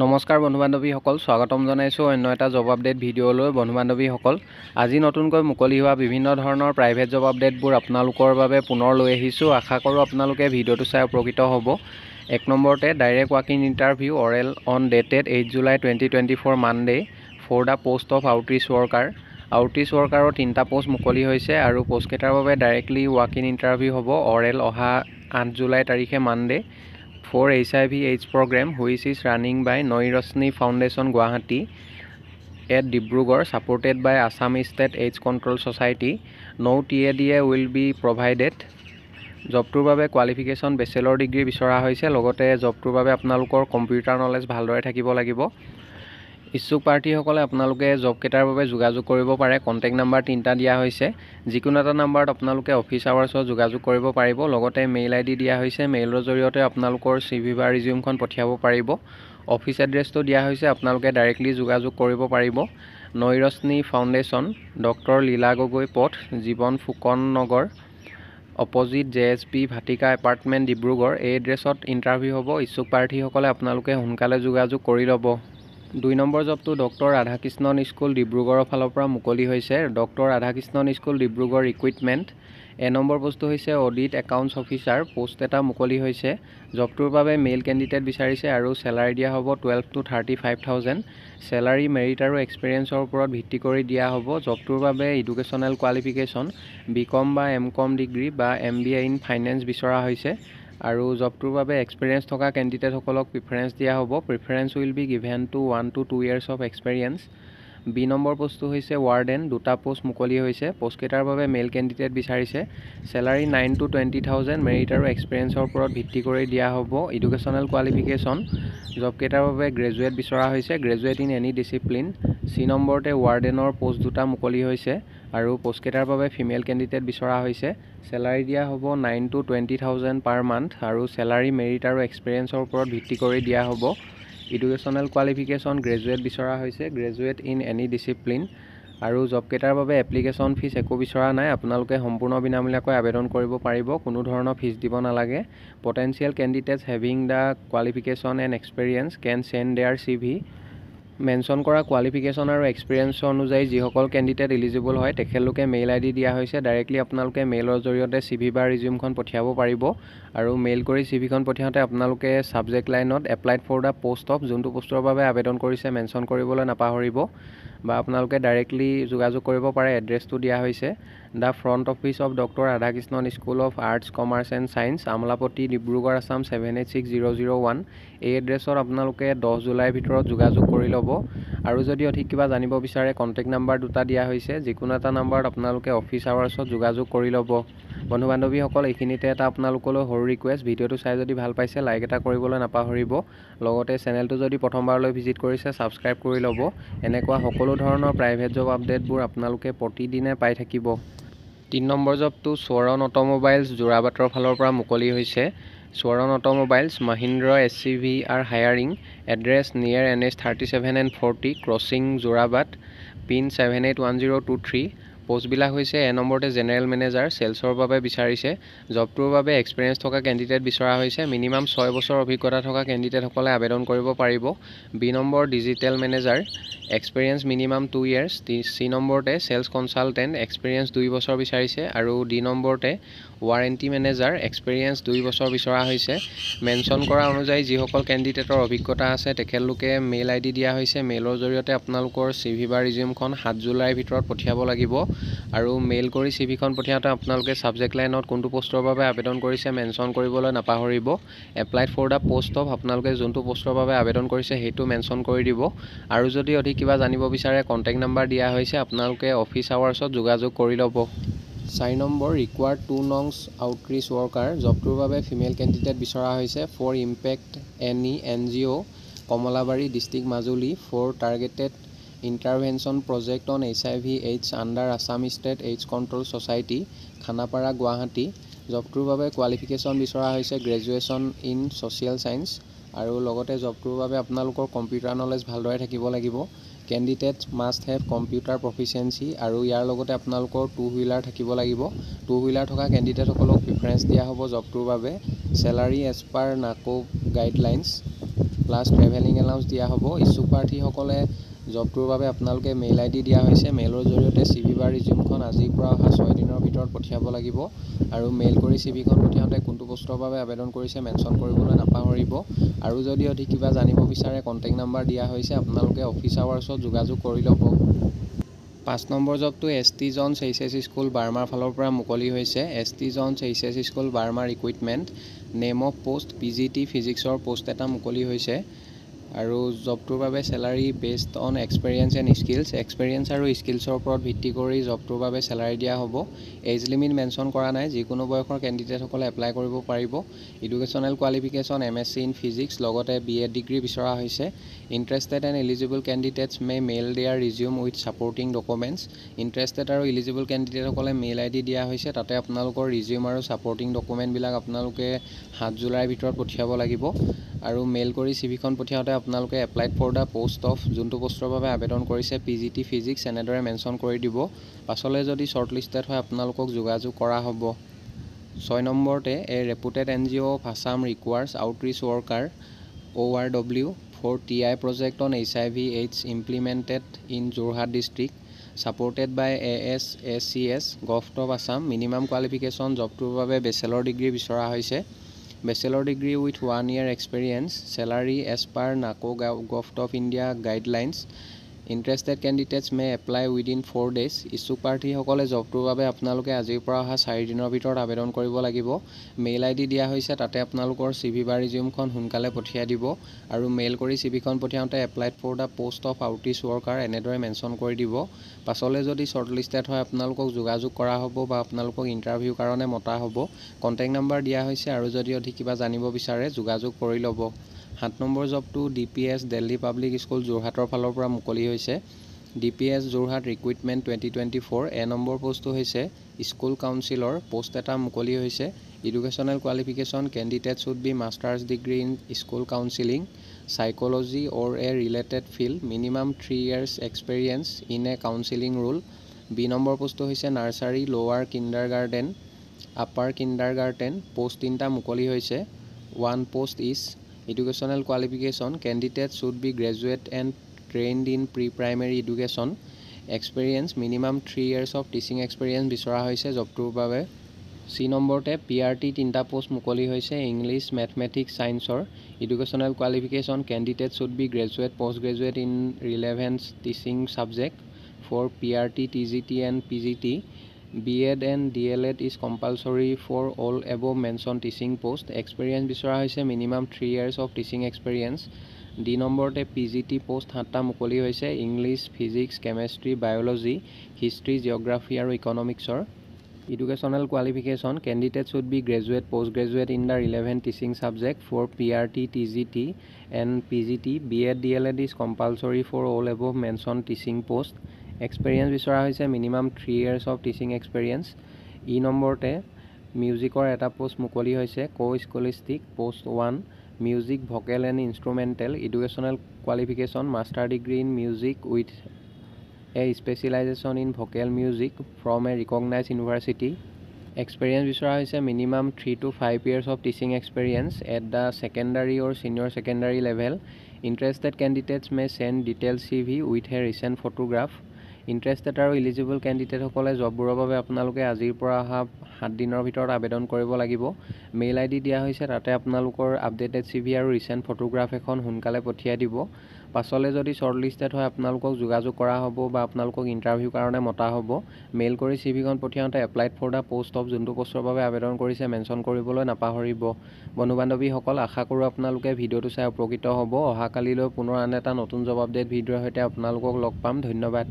নমস্কাৰ বন্ধু বান্ধৱীসকল, স্বাগতম জনাইছোঁ অন্য এটা জব আপডেট ভিডিঅ'লৈ। বন্ধু বান্ধৱীসকল, আজি নতুনকৈ মুকলি হোৱা বিভিন্ন ধৰণৰ প্ৰাইভেট জব আপডেটবোৰ আপোনালোকৰ বাবে পুনৰ লৈ আহিছোঁ। আশা কৰোঁ আপোনালোকে ভিডিঅ'টো চাই উপকৃত হ'ব। 1 নম্বৰতে direct walk-in interview oral on dated 8 July 2024 Monday for the post of outreach worker. Outreach ৱৰ্কাৰৰ 3টা পোষ্ট মুকলি হৈছে আৰু পোষ্টকেইটাৰ বাবে ডাইৰেক্টলি ৱাক-ইন ইণ্টাৰভিউ হ'ব। অৰেল অহা 8 জুলাই তাৰিখে Monday for HIV/AIDS program which is running by Noi Roshni Foundation Guwahati at Dibrugarh supported by Assam State AIDS Control Society. No TADA will be provided. জবটোৰ বাবে qualification bachelor degree বিচৰা হৈছে। লগতে জবটোৰ বাবে আপোনালোকৰ computer knowledge ভালদৰে থাকিব লাগিব। ইচ্ছুক প্ৰাৰ্থীসকলে আপোনালোকে জবকেইটাৰ বাবে যোগাযোগ কৰিব পাৰে। কণ্টেক্ট নাম্বাৰ 3টা দিয়া হৈছে। যিকোনো এটা নাম্বাৰত আপোনালোকে অফিচ আৱাৰ্ছত যোগাযোগ কৰিব পাৰিব। লগতে মেইল ID দিয়া হৈছে। মেইলৰ জৰিয়তে আপোনালোকৰ CV বা ৰিজিউমখন পঠিয়াব পাৰিব। অফিচ এড্ৰেছটো দিয়া হৈছে, আপোনালোকে ডাইৰেক্টলি যোগাযোগ কৰিব পাৰিব। নৈ ৰশ্নি ফাউণ্ডেশ্যন, ডক্টৰ লীলা গগৈ পথ, জীৱন ফুকন নগৰ, opposite JSP Vatika apartment, Dibrugarh. এই এড্ৰেছত ইণ্টাৰভিউ হ'ব। ইচ্ছুক প্ৰাৰ্থীসকলে আপোনালোকে সোনকালে যোগাযোগ কৰি ল'ব। 2 নম্বৰ জবটো ডক্টৰ ৰাধাকৃষ্ণন স্কুল ডিব্ৰুগড়ৰ ফালৰ পৰা মুকলি হৈছে। Doctor Radhakrishnan school Dibrugarh recruitment. 1 number পোষ্টটো হৈছে অডিট একাউণ্টছ অফিচাৰ। পোষ্ট এটা মুকলি হৈছে। জবটোৰ বাবে মেইল কেণ্ডিডেট বিচাৰিছে আৰু চেলাৰী দিয়া হ'ব 12 to 35,000। চেলাৰী মেৰিট আৰু এক্সপিৰিয়েঞ্চৰ ওপৰত ভিত্তি কৰি দিয়া হ'ব। জবটোৰ বাবে এডুকেশ্যনেল কোৱালিফিকেশ্যন BCom বা MCom ডিগ্ৰী বা MBA ইন ফাইনেন্স বিচৰা হৈছে। আৰু জবটোৰ বাবে এক্সপিৰিয়েঞ্চ থকা কেণ্ডিডেটসকলক প্ৰিফাৰেঞ্চ দিয়া হ'ব। Preference will be given to 1 to 2 years of experience. B number পোষ্টটো হৈছে ৱাৰ্ডেন। 2টা পোষ্ট মুকলি হৈছে। পোষ্টকেইটাৰ বাবে মেইল কেণ্ডিডেট বিচাৰিছে। Salary 9 to 20,000। মেৰিট আৰু এক্সপিৰিয়েঞ্চৰ ওপৰত ভিত্তি কৰি দিয়া হ'ব। এডুকেশ্যনেল কোৱালিফিকেশ্যন জবকেইটাৰ বাবে গ্ৰেজুৱেট বিচৰা হৈছে। Graduate in any discipline. C নম্বৰতে ৱাৰ্ডেনৰ পোষ্ট 2টা মুকলি হৈছে আৰু পোষ্টকেইটাৰ বাবে ফিমেল কেণ্ডিডেট বিচৰা হৈছে। চেলাৰী দিয়া হ'ব 9 to 20,000 পাৰ মান্থ আৰু চেলাৰী মেৰিট আৰু এক্সপিৰিয়েঞ্চৰ ওপৰত ভিত্তি কৰি দিয়া হ'ব। এডুকেশ্যনেল কোৱালিফিকেশ্যন গ্ৰেজুৱেট বিচৰা হৈছে। Graduate in any discipline. আৰু জবকেইটাৰ বাবে এপ্লিকেশ্যন ফিজ একো বিচৰা নাই। আপোনালোকে সম্পূৰ্ণ বিনামূলীয়াকৈ আবেদন কৰিব পাৰিব। কোনো ধৰণৰ ফিজ দিব নালাগে। Potential candidates having the qualification and experience can send their CV। Mention কৰা কোৱালিফিকেশ্যন আৰু এক্সপিৰিয়েঞ্চ অনুযায়ী যিসকল কেণ্ডিডেট এলিজিবল হয় তেখেতলোকে মেইল ID দিয়া হৈছে। ডাইৰেক্টলি আপোনালোকে মেইলৰ জৰিয়তে CV বা ৰিজিউমখন পঠিয়াব পাৰিব। আৰু মেইল কৰি CVখন পঠিয়াওঁতে আপোনালোকে ছাবজেক্ট লাইনত applied for the post of যোনটো পোষ্টৰ বাবে আবেদন কৰিছে মেনশ্যন কৰিবলৈ নাপাহৰিব। বা আপোনালোকে ডাইৰেক্টলি যোগাযোগ কৰিব পাৰে। এড্ৰেছটো দিয়া হৈছে the front office of doctor Radhakrishnan school of arts commerce and science, Amolapatty, Dibrugarh, Assam 786001। এই এড্ৰেছত আপোনালোকে 10 জুলাইৰ ভিতৰত যোগাযোগ কৰি ল'ব। আৰু যদি অধিক কিবা জানিব বিচাৰে কণ্টেক্ট নাম্বাৰ 2টা দিয়া হৈছে। যিকোনো এটা নাম্বাৰত আপোনালোকে অফিচ আৱাৰ্ছত যোগাযোগ কৰি ল'ব। বন্ধু বান্ধৱীসকল, এইখিনিতে এটা আপোনালোকলৈ সৰু ৰিকুৱেষ্ট। ভিডিঅ'টো চাই যদি ভাল পাইছে লাইক এটা কৰিবলৈ নাপাহৰিব। লগতে চেনেলটো যদি প্ৰথমবাৰলৈ ভিজিট কৰিছে ছাবস্ক্ৰাইব কৰি ল'ব। এনেকুৱা সকলো ধৰণৰ প্ৰাইভেট জব আপডেটবোৰ আপোনালোকে প্ৰতিদিনে পাই থাকিব। 3 নম্বৰ জবটো স্বৰণ অট'মোবাইলছ যোৰাবাটৰ ফালৰ পৰা মুকলি হৈছে। স্বৰণ অট'মোবাইলছ মহিন্দ্ৰ SCV আৰ hiring. Address near NH 37 and 40 crossing Jorabat, pin 781023। পোষ্টবিলাক হৈছে 1 নম্বৰতে জেনেৰেল মেনেজাৰ চেলছৰ বাবে বিচাৰিছে। জবটোৰ বাবে এক্সপিৰিয়েঞ্চ থকা কেণ্ডিডেট বিচৰা হৈছে। মিনিমাম 6 বছৰ অভিজ্ঞতা থকা কেণ্ডিডেটসকলে আবেদন কৰিব পাৰিব। B number digital manager, experience minimum 2 years। C নম্বৰতে চেলছ কনচালটেণ্ট, এক্সপিৰিয়েঞ্চ 2 বছৰ বিচাৰিছে। আৰু D নম্বৰতে ৱাৰেণ্টি মেনেজাৰ, এক্সপিৰিয়েঞ্চ 2 বছৰ বিচৰা হৈছে। মেনশ্যন কৰা অনুযায়ী যিসকল কেণ্ডিডেটৰ অভিজ্ঞতা আছে তেখেতলোকে মেইল ID দিয়া হৈছে। মেইলৰ জৰিয়তে আপোনালোকৰ CV বা ৰিজিউমখন 7 জুলাইৰ ভিতৰত পঠিয়াব লাগিব। আৰু মেইল কৰি CVখন পঠিয়াওঁতে আপোনালোকে ছাবজেক্ট লাইনত কোনটো পোষ্টৰ বাবে আবেদন কৰিছে মেনশ্যন কৰিবলৈ নাপাহৰিব। Applied for the post of আপোনালোকে যোনটো পোষ্টৰ বাবে আবেদন কৰিছে সেইটো মেনশ্যন কৰি দিব। আৰু যদি অধিক কিবা জানিব বিচাৰে কণ্টেক্ট নাম্বাৰ দিয়া হৈছে। আপোনালোকে অফিচ আৱাৰ্ছত যোগাযোগ কৰি ল'ব। 4 নম্বৰ ৰিকুৱাৰ্ড 2 নংছ আউটৰিচ ৱৰ্কাৰ। জবটোৰ বাবে ফিমেল কেণ্ডিডেট বিচৰা হৈছে। For impact any NGO Kamalabari district Majuli for targeted intervention project on HIV/AIDS under Assam state AIDS control society, Khanapara, Guwahati. জবটোৰ বাবে কোৱালিফিকেশ্যন বিচৰা হৈছে গ্ৰেজুৱেশ্যন ইন ছ'চিয়েল ছায়েন্স। আৰু লগতে জবটোৰ বাবে আপোনালোকৰ কম্পিউটাৰ নলেজ ভালদৰে থাকিব লাগিব। Candidates must have computer proficiency আৰু ইয়াৰ লগতে আপোনালোকৰ 2 হুইলাৰ থাকিব লাগিব। 2 হুইলাৰ থকা কেণ্ডিডেটসকলক প্ৰিফাৰেঞ্চ দিয়া হ'ব জবটোৰ বাবে। চেলাৰী এজ পাৰ নাকো গাইডলাইনছ। প্লাছ ট্ৰেভেলিং এলাউন্স দিয়া হ'ব। ইচ্ছুক প্ৰাৰ্থীসকলে জবটোৰ বাবে আপোনালোকে মেইল ID দিয়া হৈছে। মেইলৰ জৰিয়তে CV বা ৰিজিউমখন আজিৰ পৰা অহা 6 দিনৰ ভিতৰত পঠিয়াব লাগিব আৰু মেইল কৰি CVখন পঠিয়াওঁতে কোনটো পোষ্টৰ বাবে আবেদন কৰিছে মেনশ্যন কৰিবলৈ নাপাহৰিব। আৰু যদি অধিক কিবা জানিব বিচাৰে কণ্টেক্ট নাম্বাৰ দিয়া হৈছে, আপোনালোকে অফিচ আৱাৰ্ছত যোগাযোগ কৰি ল'ব। 5 নম্বৰ জবটো ST জনছ HS স্কুল বাৰ্মাৰ ফালৰ পৰা মুকলি হৈছে। ST জনছ HS স্কুল বাৰ্মাৰ recruitment name of post PGT ফিজিক্সৰ পোষ্ট এটা মুকলি হৈছে আৰু জবটোৰ বাবে salary based on experience and skills. Experience আৰু স্কিলছৰ ওপৰত ভিত্তি কৰি জবটোৰ বাবে চেলাৰী দিয়া হ'ব। এজ লিমিট মেনশ্যন কৰা নাই, যিকোনো বয়সৰ কেণ্ডিডেটসকলে এপ্লাই কৰিব পাৰিব। Educational qualification MSc in physics লগতে BEd ডিগ্ৰী বিচৰা হৈছে। Interested and eligible candidates may mail their resume with supporting documents. Interested আৰু এলিজিবল কেণ্ডিডেটসকলে মেইল ID দিয়া হৈছে, তাতে আপোনালোকৰ ৰিজিউম আৰু ছাপৰ্টিং ডকুমেণ্টবিলাক আপোনালোকে 7 জুলাইৰ ভিতৰত পঠিয়াব লাগিব আৰু মেইল কৰি CVখন পঠিয়াওঁতে আপোনালোকে applied for the post of যোনটো পোষ্টৰ বাবে আবেদন কৰিছে PGT ফিজিক্স এনেদৰে মেনশ্যন কৰি দিব। পাছলৈ যদি শ্বৰ্টলিষ্টেড হয় আপোনালোকক যোগাযোগ কৰা হ'ব। 6 নম্বৰতে reputed NGO of Assam ৰিকুৱাৰ্ছ outreach worker ORW for TI project on HIV/AIDS implemented in Jorhat district supported by ASACS Govt of Assam। Minimum qualification জবটোৰ বাবে বেচেলৰ ডিগ্ৰী বিচৰা হৈছে। Bachelor degree with 1 year experience. Salary as per NACO Govt of India guidelines. Interested candidates may apply within 4 days। ইচ্ছুক প্ৰাৰ্থীসকলে জবটোৰ বাবে আপোনালোকে আজিৰ পৰা অহা 4 দিনৰ ভিতৰত আবেদন কৰিব লাগিব। মেইল ID দিয়া হৈছে, তাতে আপোনালোকৰ CV বা ৰিজিউমখন সোনকালে পঠিয়াই দিব আৰু মেইল কৰি CVখন পঠিয়াওঁতে applied for the post of outreach worker এনেদৰে মেনশ্যন কৰি দিব। পাছলৈ যদি শ্বৰ্টলিষ্টেড হয় আপোনালোকক যোগাযোগ কৰা হ'ব বা আপোনালোকক ইণ্টাৰভিউৰ কাৰণে মতা হ'ব। কণ্টেক্ট নাম্বাৰ দিয়া হৈছে আৰু যদি অধিক কিবা জানিব বিচাৰে যোগাযোগ কৰি ল'ব। 7 নম্বৰ জবটো DPS দিল্লী পাব্লিক স্কুল যোৰহাটৰ ফালৰ পৰা মুকলি হৈছে। DPS Jorhat recruitment 2024। নম্বৰ পোষ্টটো হৈছে স্কুল কাউন্সিলৰ পোষ্ট এটা মুকলি হৈছে। Educational qualification candidate should be masters degree in school counselling psychology or a related field. Minimum 3 years experience in a counselling role. Number পোষ্টটো হৈছে নাৰ্চাৰী লোৱাৰ কিণ্ডাৰগাৰ্টেন আপাৰ কিণ্ডাৰগাৰ্টেন। পোষ্ট 3টা মুকলি হৈছে। 1 post is educational qualification candidate should be graduate and trained in pre-primary education. Experience minimum 3 years of teaching experience বিচৰা হৈছে জবটোৰ বাবে। নম্বৰতে PRT 3টা পোষ্ট মুকলি হৈছে ইংলিছ মেথমেটিক্স ছায়েন্সৰ। Educational qualification candidate should be graduate post graduate in relevant teaching subject for PRT TGT and PGT। BEd and DLEd is compulsory for all above mentioned teaching post। Experience বিচৰা হৈছে minimum 3 years of teaching experience। নম্বৰতে PGT post 7টা মুকলি হৈছে English physics chemistry biology history geography আৰু ইকনমিক্সৰ। Educational qualification candidate should be graduate post graduate in the relevant teaching subject for PRT TGT and PGT। BEd DLEd is compulsory for all above mentioned teaching post। Experience বিচৰা হৈছে minimum 3 years of teaching experience। নম্বৰতে মিউজিকৰ এটা post মুকলি হৈছে scholastic post 1 music vocal and instrumental. Educational qualification master degree in music with a specialization in vocal music from a recognize university. Experience বিচৰা হৈছে minimum 3 to 5 years of teaching experience at the secondary or senior secondary level। Interested candidates may send detailed CV with a recent photograph। Interested আৰু eligible কেণ্ডিডেটসকলে জববোৰৰ বাবে আপোনালোকে আজিৰ পৰা অহা 7 দিনৰ ভিতৰত আবেদন কৰিব লাগিব। মেইল ID দিয়া হৈছে, তাতে আপোনালোকৰ আপডেটেড CV আৰু ৰিচেণ্ট ফটোগ্ৰাফ এখন সোনকালে পঠিয়াই দিব। পাছলৈ যদি শ্বৰ্টলিষ্টেড হয় আপোনালোকক যোগাযোগ কৰা হ'ব বা আপোনালোকক ইণ্টাৰভিউৰ কাৰণে মতা হ'ব। মেইল কৰি CVখন পঠিয়াওঁতে applied for the post of যোনটো পোষ্টৰ বাবে আবেদন কৰিছে মেনশ্যন কৰিবলৈ নাপাহৰিব। বন্ধু বান্ধৱীসকল, আশা কৰোঁ আপোনালোকে ভিডিঅ'টো চাই উপকৃত হ'ব। অহাকালিলৈ পুনৰ আন এটা নতুন জব আপডেট ভিডিঅ'ৰ সৈতে আপোনালোকক লগ পাম। ধন্যবাদ।